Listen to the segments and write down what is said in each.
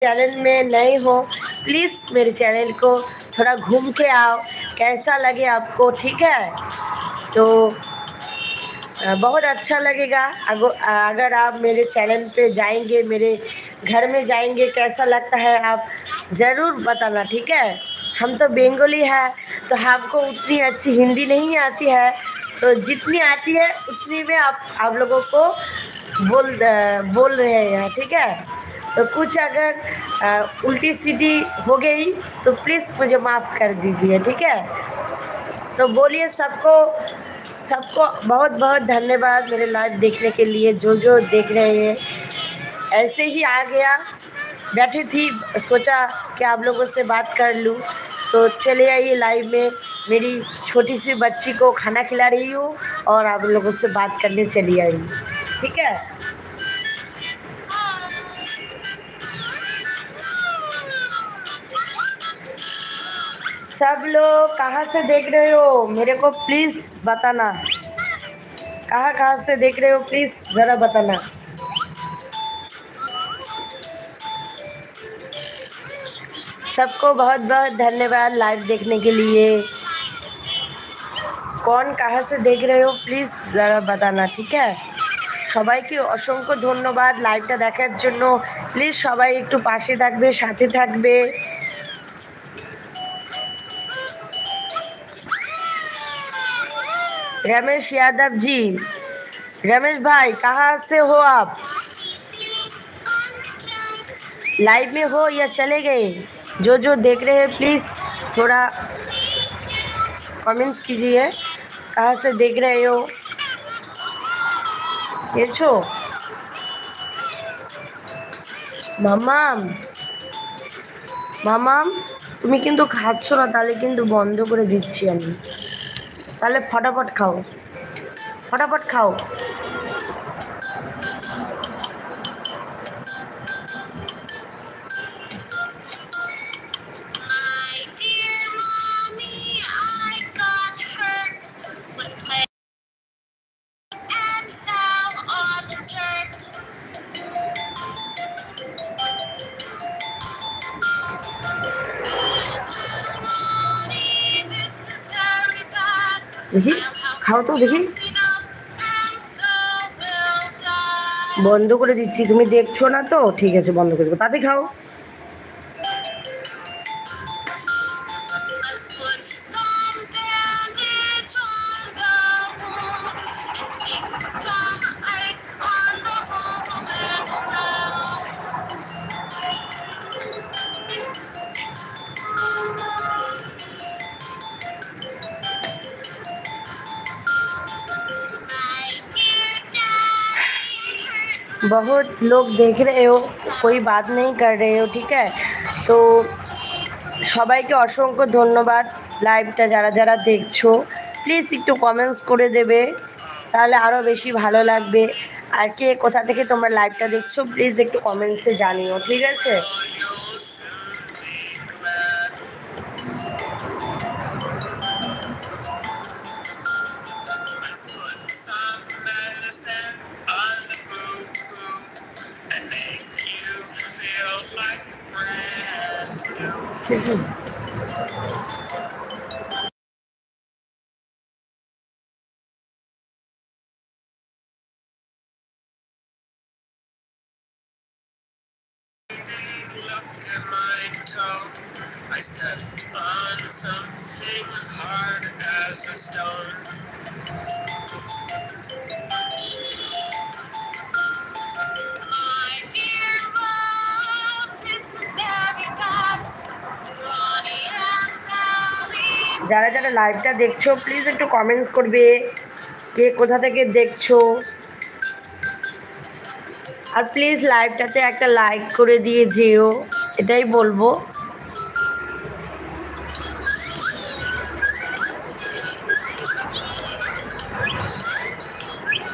Channel में नए हो प्लीज़ मेरे चैनल को थोड़ा घूम के आओ, कैसा लगे आपको, ठीक है। तो बहुत अच्छा लगेगा अगर आप मेरे चैनल पे जाएंगे, मेरे घर में जाएंगे, कैसा लगता है आप ज़रूर बताना, ठीक है। हम तो बंगाली है तो हमको उतनी अच्छी हिंदी नहीं आती है, तो जितनी आती है उतनी में आप लोगों को बोल रहे हैं, ठीक है। तो कुछ अगर उल्टी सीधी हो गई तो प्लीज़ मुझे माफ़ कर दीजिए, ठीक है। तो बोलिए सबको सबको बहुत बहुत धन्यवाद मेरे लाइव देखने के लिए। जो देख रहे हैं, ऐसे ही आ गया, बैठी थी, सोचा कि आप लोगों से बात कर लूँ, तो चले आइए लाइव में। मेरी छोटी सी बच्ची को खाना खिला रही हूँ और आप लोगों से बात करने चली आई, ठीक है। सब लोग कहाँ से देख रहे हो मेरे को प्लीज़ बताना, कहाँ से देख रहे हो प्लीज़ ज़रा बताना। सबको बहुत बहुत धन्यवाद लाइव देखने के लिए। कौन कहाँ से देख रहे हो प्लीज़ ज़रा बताना, ठीक है। সবাইকে অসংখ্য ধন্যবাদ লাইভটা দেখার জন্য। প্লিজ সবাই একটু পাশে থাকবে, সাথে থাকবে। रमेश यादव जी, रमेश भाई कहाँ से हो आप, लाइव में हो या चले गए। जो देख रहे हैं प्लीज़ थोड़ा कमेंट्स कीजिए, कहाँ से देख रहे हो। ये छो মামাম, মামাম তুমি কিন্তু খাচ্ছ না, তাহলে কিন্তু বন্ধ করে দিচ্ছি আমি। তাহলে ফটাফট খাও, ফটাফট খাও। দেখি খাও তো দেখি, বন্ধ করে দিচ্ছি, তুমি দেখছো না তো, ঠিক আছে বন্ধ করে দেবো, তাতে খাও। बहुत लोग देख रहे हो, कोई बात नहीं कर रहे हो, ठीक है। तो সবাইকে অসংখ্য ধন্যবাদ লাইভটা যারা যারা দেখছো, প্লিজ একটু কমেন্টস করে দেবে, তাহলে আরও বেশি ভালো লাগবে। আর কে কোথা থেকে তোমরা লাইভটা দেখছো প্লিজ একটু কমেন্টসে জানিও, ঠিক আছে। ঠিক আছে। I stepped on something hard as a stone. My dear love, this is very bad. Ronnie and Sally. যারা যারা লাইভটা দেখছো প্লিজ একটু কমেন্টস করবে, কে কোথা থেকে দেখছো। আর প্লিজ লাইভটাতে একটা লাইক করে দিয়ে যেও, এটাই বলবো।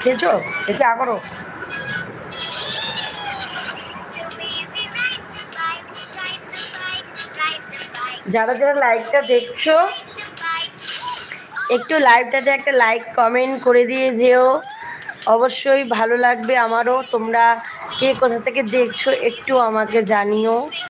খেয়েছো, দেখে করো। যারা যারা লাইভটা দেখছো একটু লাইভটাতে একটা লাইক কমেন্ট করে দিয়ে যেও, অবশ্যই ভালো লাগবে আমারও। তোমরা কে কোথা থেকে দেখছো একটু আমাকে জানিও।